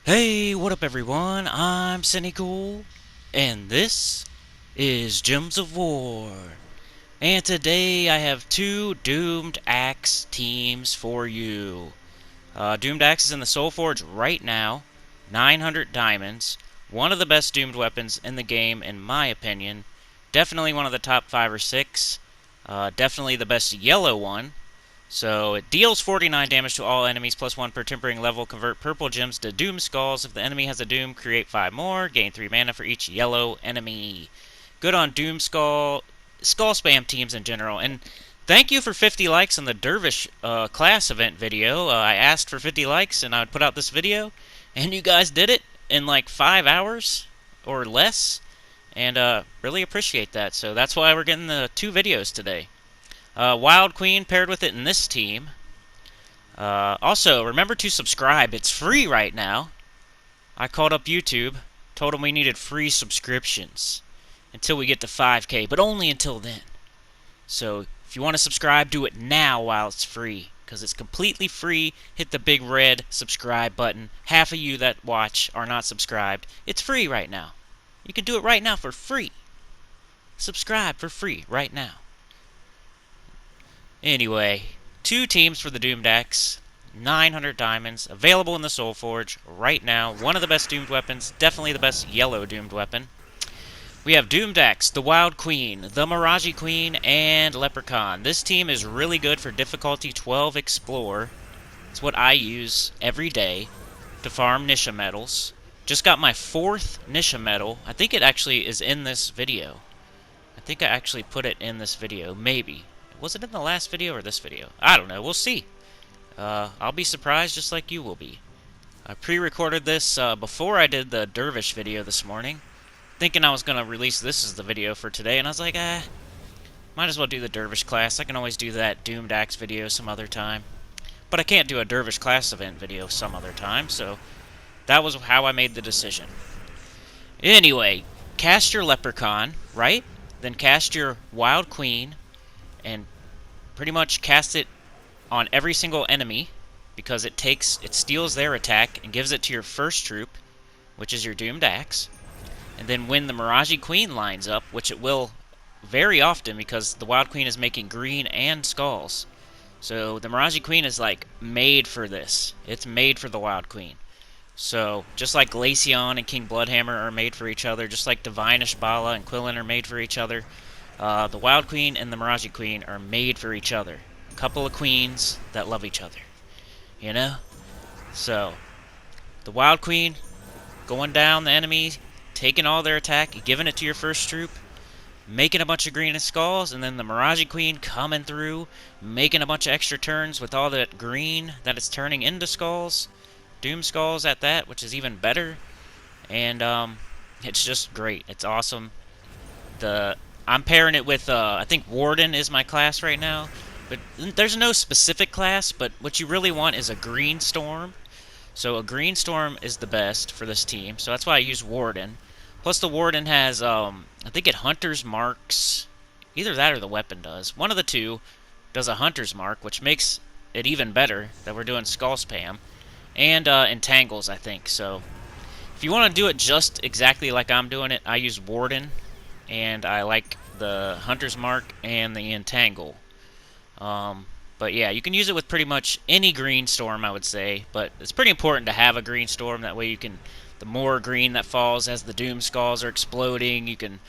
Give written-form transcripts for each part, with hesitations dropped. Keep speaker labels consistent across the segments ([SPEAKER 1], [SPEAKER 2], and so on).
[SPEAKER 1] Hey, what up everyone? I'm Sinnycool, and this is Gems of War. And today I have two Doomdax teams for you. Doomdax is in the soulforge right now, 900 diamonds, one of the best doomed weapons in the game in my opinion. Definitely one of the top 5 or 6. Definitely the best yellow one. So it deals 49 damage to all enemies, plus 1 per tempering level. Convert purple gems to doom skulls. If the enemy has a doom, create 5 more. Gain 3 mana for each yellow enemy. Good on doom skull spam teams in general. And thank you for 50 likes on the Dervish class event video. I asked for 50 likes and I would put out this video, and you guys did it in like 5 hours or less. And really appreciate that. So that's why we're getting the 2 videos today. Wild Queen paired with it in this team. Also, remember to subscribe. It's free right now. I called up YouTube, told them we needed free subscriptions until we get to 5K, but only until then. So, if you want to subscribe, do it now while it's free, because it's completely free. Hit the big red subscribe button. Half of you that watch are not subscribed. It's free right now. You can do it right now for free. Subscribe for free right now. Anyway, 2 teams for the Doomdax, 900 diamonds, available in the soulforge right now. One of the best doomed weapons, definitely the best yellow doomed weapon. We have Doomdax, the Wild Queen, the Mirage Queen, and Leprechaun. This team is really good for difficulty 12 Explore. It's what I use every day to farm Nisha medals. Just got my 4th Nisha medal. I think it actually is in this video. I think I actually put it in this video, maybe. Was it in the last video or this video? I don't know. We'll see. I'll be surprised just like you will be. I pre-recorded this before I did the Dervish video this morning, thinking I was going to release this as the video for today, and I was like, might as well do the Dervish class. I can always do that Doomdax video some other time. But I can't do a Dervish class event video some other time, so that was how I made the decision. Anyway, cast your Leprechaun, right? Then cast your Wild Queen, and pretty much cast it on every single enemy, because it steals their attack and gives it to your first troop, which is your Doomdax. And then when the Mirage Queen lines up, which it will very often because the Wild Queen is making green and skulls. So the Mirage Queen is like made for this. It's made for the Wild Queen. So just like Glaceon and King Bloodhammer are made for each other, just like Divine Ishbala and Quillen are made for each other, the Wild Queen and the Mirage Queen are made for each other. A couple of queens that love each other. You know? So, the Wild Queen going down the enemy, taking all their attack, giving it to your first troop, making a bunch of green skulls, and then the Mirage Queen coming through, making a bunch of extra turns with all that green that it's turning into skulls. Doom skulls at that, which is even better. And, it's just great. It's awesome. I'm pairing it with, I think Warden is my class right now. But there's no specific class, but what you really want is a green storm. So a green storm is the best for this team. So that's why I use Warden. Plus the Warden has, I think it Hunter's Marks. Either that or the weapon does. One of the two does a Hunter's Mark, which makes it even better that we're doing Skull Spam. And Entangles, I think. So if you want to do it just exactly like I'm doing it, I use Warden. And I like the Hunter's Mark and the Entangle. But yeah, you can use it with pretty much any green storm, I would say. But it's pretty important to have a green storm. That way you can, the more green that falls as the Doom Skulls are exploding, you can,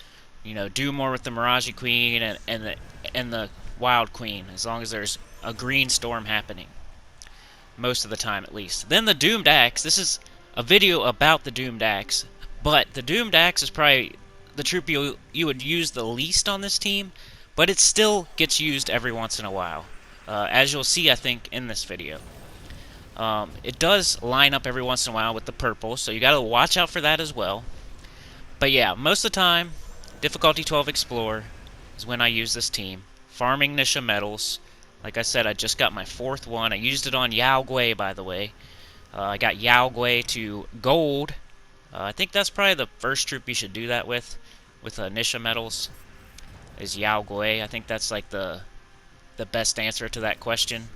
[SPEAKER 1] do more with the Mirage Queen and the Wild Queen, as long as there's a green storm happening. Most of the time, at least. Then the Doomdax. This is a video about the Doomdax. But the Doomdax is probably the troop you would use the least on this team, but it still gets used every once in a while, as you'll see I think in this video. It does line up every once in a while with the purple, so you gotta watch out for that as well. But yeah, most of the time difficulty 12 Explore is when I use this team, farming Nisha medals. Like I said, I just got my 4th one. I used it on Yao Gui, by the way. I got Yao Gui to gold. I think that's probably the first troop you should do that with Nisha medals, is Yao Gui. I think that's like the best answer to that question.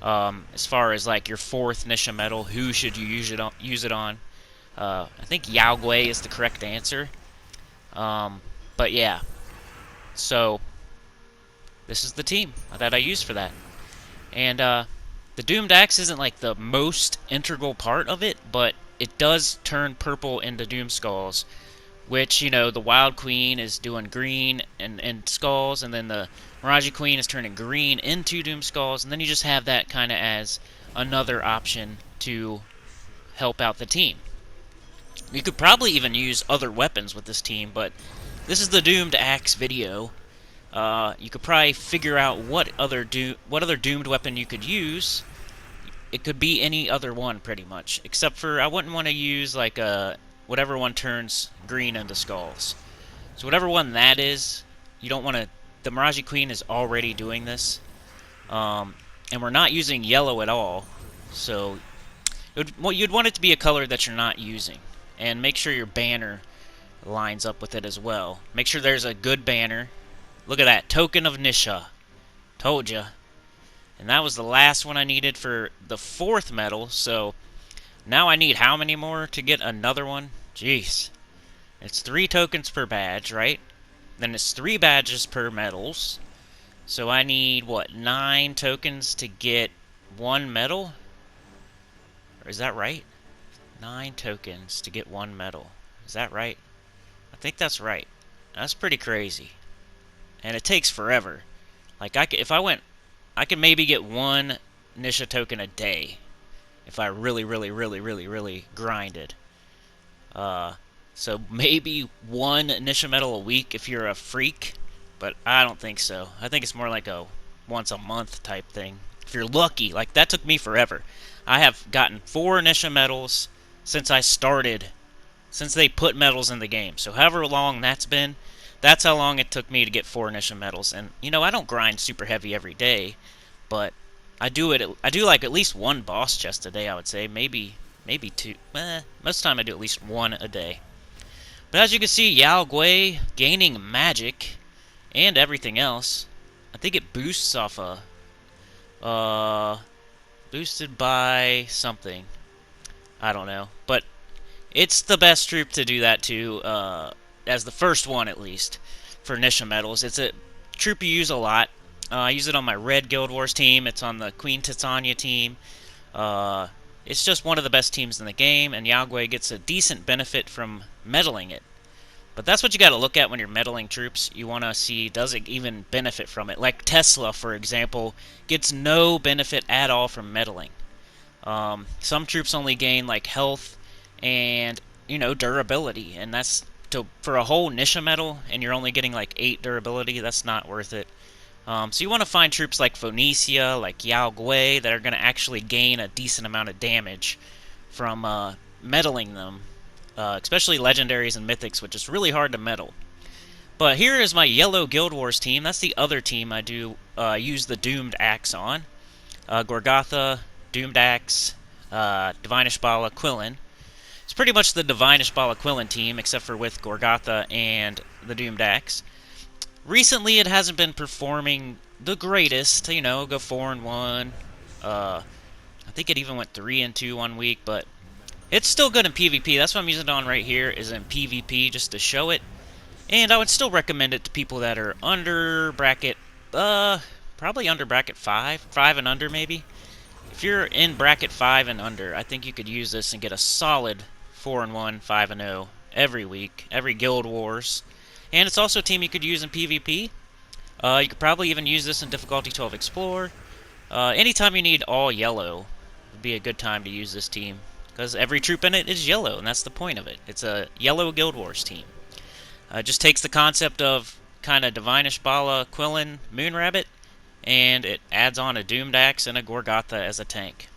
[SPEAKER 1] As far as like your fourth Nisha medal, who should you use it on? I think Yao Gui is the correct answer. But yeah, so this is the team that I use for that. And the Doomdax isn't like the most integral part of it, but it does turn purple into Doom Skulls, which, you know, the Wild Queen is doing green and skulls, and then the Mirage Queen is turning green into Doom Skulls, and then you just have that kind of as another option to help out the team. You could probably even use other weapons with this team, but this is the Doomdax video. You could probably figure out what other doomed weapon you could use. It could be any other one, pretty much, except for I wouldn't want to use like whatever one turns green into skulls. So whatever one that is, you don't want to. The Mirage Queen is already doing this, and we're not using yellow at all. So you'd want it to be a color that you're not using, and make sure your banner lines up with it as well. Make sure there's a good banner. Look at that, Token of Nisha. Told ya. And that was the last one I needed for the fourth medal, so now I need how many more to get another one? Jeez. It's 3 tokens per badge, right? Then it's 3 badges per medals. So I need, what, 9 tokens to get 1 medal? Or is that right? 9 tokens to get 1 medal. Is that right? I think that's right. That's pretty crazy. And it takes forever. Like, if I went, I could maybe get 1 Nisha token a day if I really grinded. So maybe 1 Nisha medal a week if you're a freak, but I don't think so. I think it's more like a once a month type thing. If you're lucky, like that took me forever. I have gotten 4 Nisha medals since I started, since they put medals in the game. So however long that's been, that's how long it took me to get 4 Nisha medals. And you know, I don't grind super heavy every day, but I do like at least 1 boss chest a day, I would say. Maybe 2. Most of the time I do at least 1 a day. But as you can see, Yao Gui gaining magic and everything else. I think it boosts off boosted by something. I don't know. But it's the best troop to do that to, as the first one at least, for Nisha medals. It's a troop you use a lot. I use it on my Red Guild Wars team. It's on the Queen Titania team. It's just one of the best teams in the game, and Yao Gui gets a decent benefit from meddling it. But that's what you got to look at when you're meddling troops. You want to see, does it even benefit from it? Like Tesla, for example, gets no benefit at all from meddling. Some troops only gain like health and, you know, durability, and that's for a whole Nisha medal, and you're only getting like 8 durability. That's not worth it. So you want to find troops like Phoenicia, like Yao Gui, that are going to actually gain a decent amount of damage from meddling them, especially legendaries and mythics, which is really hard to meddle. But here is my Yellow Guild Wars team. That's the other team I do use the Doomdax on. Gorgatha, Doomdax, Divine Ishbala, Quillen. It's pretty much the Divine Ishbala Quillen team, except for with Gorgatha and the Doomdax. Recently, it hasn't been performing the greatest. You know, go 4-1. I think it even went 3-2 one week, but it's still good in PvP. That's what I'm using it on right here, is in PvP, just to show it. And I would still recommend it to people that are under bracket, probably under bracket 5 and under maybe. If you're in bracket 5 and under, I think you could use this and get a solid 4-1, 5-0 every week, every Guild Wars. And it's also a team you could use in PvP. You could probably even use this in Difficulty 12 Explore. Anytime you need all yellow would be a good time to use this team, because every troop in it is yellow, and that's the point of it. It's a yellow Guild Wars team. It just takes the concept of kind of Divine Ishbala, Quillen, Moonrabbit, and it adds on a Doomdax and a Gorgatha as a tank.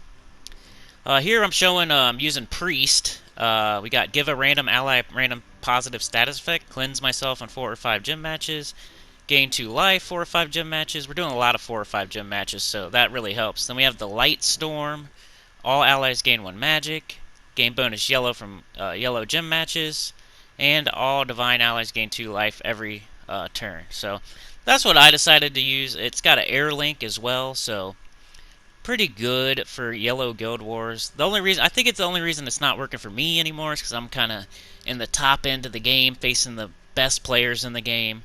[SPEAKER 1] Here I'm showing using Priest. We got give a random ally random positive status effect, cleanse myself on 4 or 5 gym matches, gain 2 life, 4 or 5 gym matches. We're doing a lot of 4 or 5 gym matches, so that really helps. Then we have the Light Storm. All allies gain 1 magic, gain bonus yellow from yellow gym matches, and all divine allies gain 2 life every turn. So that's what I decided to use. It's got an air link as well, so pretty good for yellow Guild Wars. The only reason, I think it's the only reason it's not working for me anymore is because I'm kind of in the top end of the game, facing the best players in the game,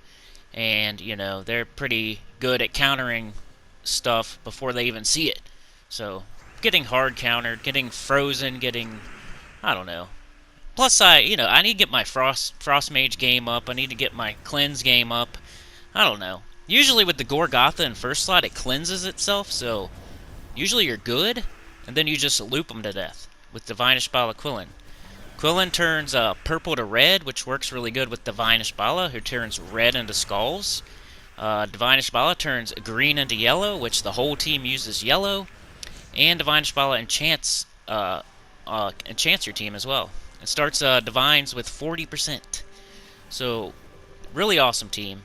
[SPEAKER 1] and you know they're pretty good at countering stuff before they even see it. So getting hard countered, getting frozen, getting, I don't know. Plus, I need to get my Frost Mage game up. I need to get my Cleanse game up. I don't know. Usually with the Gorgotha in first slot, it cleanses itself, so usually you're good, and then you just loop them to death with Divine Ishbala Quillen. Quillen turns purple to red, which works really good with Divine Ishbala, who turns red into skulls. Divine Ishbala turns green into yellow, which the whole team uses yellow. And Divine Ishbala enchants your team as well. It starts Divines with 40%. So, really awesome team.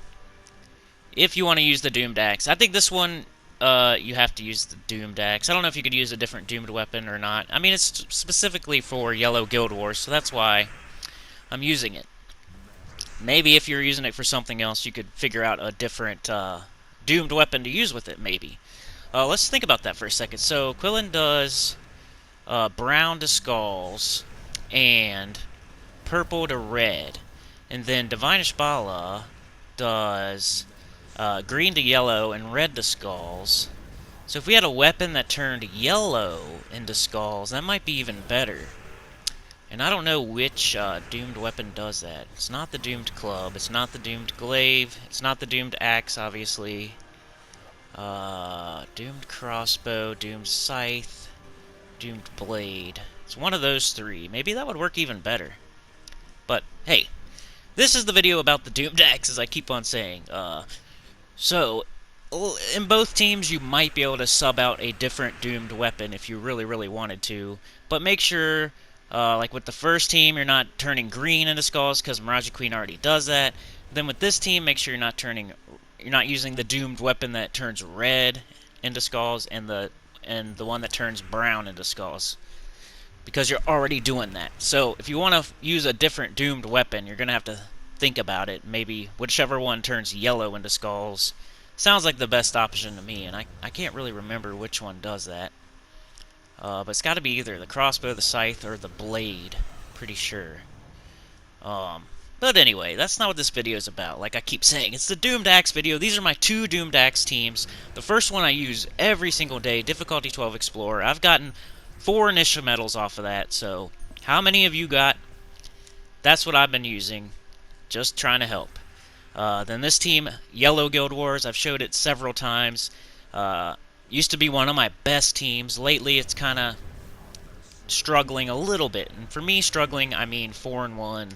[SPEAKER 1] If you want to use the Doomdax. I think this one, you have to use the Doomdax. I don't know if you could use a different doomed weapon or not. I mean, it's specifically for Yellow Guild Wars, so that's why I'm using it. Maybe if you're using it for something else, you could figure out a different doomed weapon to use with it, maybe. Let's think about that for a second. So, Quillen does brown to skulls and purple to red. And then Divine Ishbala does green to yellow and red to skulls. So if we had a weapon that turned yellow into skulls, that might be even better. And I don't know which doomed weapon does that. It's not the doomed club, it's not the doomed glaive, it's not the doomed axe, obviously. Doomed crossbow, doomed scythe, doomed blade. It's one of those three. Maybe that would work even better. But, hey, this is the video about the Doomdax, as I keep on saying. So, in both teams, you might be able to sub out a different doomed weapon if you really, really wanted to. But make sure, like with the first team, you're not turning green into skulls, because Mirage Queen already does that. Then with this team, make sure you're not using the doomed weapon that turns red into skulls, and the one that turns brown into skulls, because you're already doing that. So if you want to use a different doomed weapon, you're going to have to think about it. Maybe whichever one turns yellow into skulls sounds like the best option to me, and I can't really remember which one does that. But it's got to be either the crossbow, the scythe, or the blade. Pretty sure. But anyway, that's not what this video is about. Like I keep saying, it's the Doomdax video. These are my two Doomdax teams. The first one I use every single day, difficulty 12 Explorer. I've gotten 4 initial medals off of that, so how many of you got? That's what I've been using, just trying to help. Then this team, Yellow Guild Wars, I've showed it several times. Used to be one of my best teams. Lately, it's kind of struggling a little bit. And for me, struggling, I mean 4-1.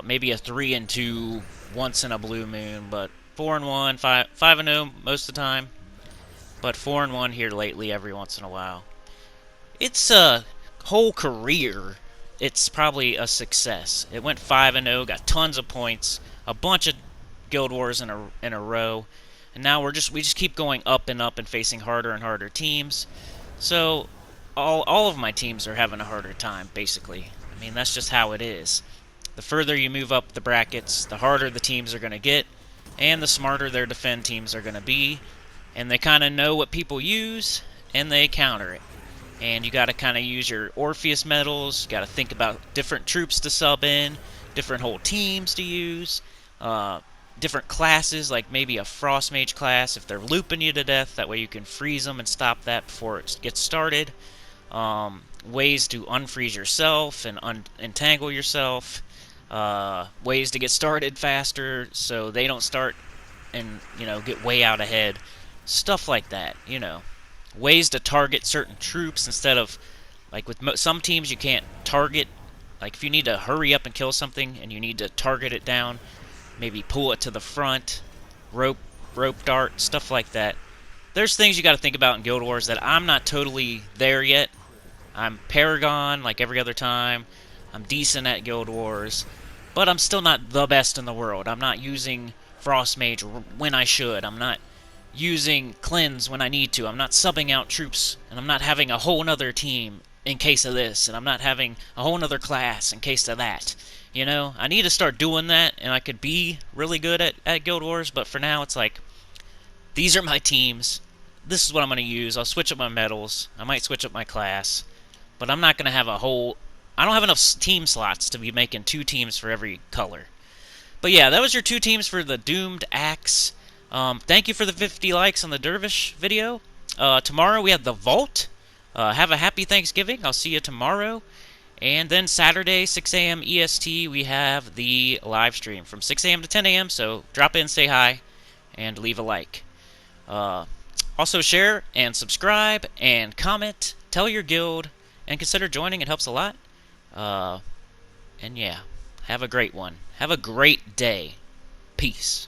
[SPEAKER 1] Maybe a 3-2 once in a blue moon, but 4-1, 5-0 most of the time. But 4-1 here lately every once in a while. It's a whole career. It's probably a success. It went 5-0, got tons of points, a bunch of Guild Wars in a row, and now we just keep going up and up and facing harder and harder teams. So all of my teams are having a harder time, basically. I mean, that's just how it is. The further you move up the brackets, the harder the teams are going to get, and the smarter their defend teams are going to be, and they kind of know what people use, and they counter it. And you got to kind of use your Orpheus medals, you got to think about different troops to sub in, different whole teams to use, different classes, like maybe a Frost Mage class if they're looping you to death, that way you can freeze them and stop that before it gets started. Ways to unfreeze yourself and unentangle yourself. Ways to get started faster so they don't start and, get way out ahead. Stuff like that, Ways to target certain troops instead of, like with some teams you can't target. Like if you need to hurry up and kill something and you need to target it down, maybe pull it to the front, rope dart, stuff like that. There's things you got to think about in Guild Wars that I'm not totally there yet. I'm Paragon like every other time. I'm decent at Guild Wars, but I'm still not the best in the world. I'm not using Frost Mage when I should. I'm not using Cleanse when I need to. I'm not subbing out troops, and I'm not having a whole nother team in case of this, and I'm not having a whole nother class in case of that. I need to start doing that, and I could be really good at Guild Wars, but for now it's like, these are my teams. this is what I'm going to use. I'll switch up my medals. I might switch up my class. But I'm not going to have a whole... I don't have enough team slots to be making 2 teams for every color. But yeah, that was your 2 teams for the Doomdax. Thank you for the 50 likes on the Dervish video. Tomorrow we have the Vault. Have a happy Thanksgiving. I'll see you tomorrow. And then Saturday, 6 a.m. EST, we have the live stream from 6 a.m. to 10 a.m. So drop in, say hi, and leave a like. Also share and subscribe and comment. Tell your guild and consider joining. It helps a lot. And yeah, have a great one. Have a great day. Peace.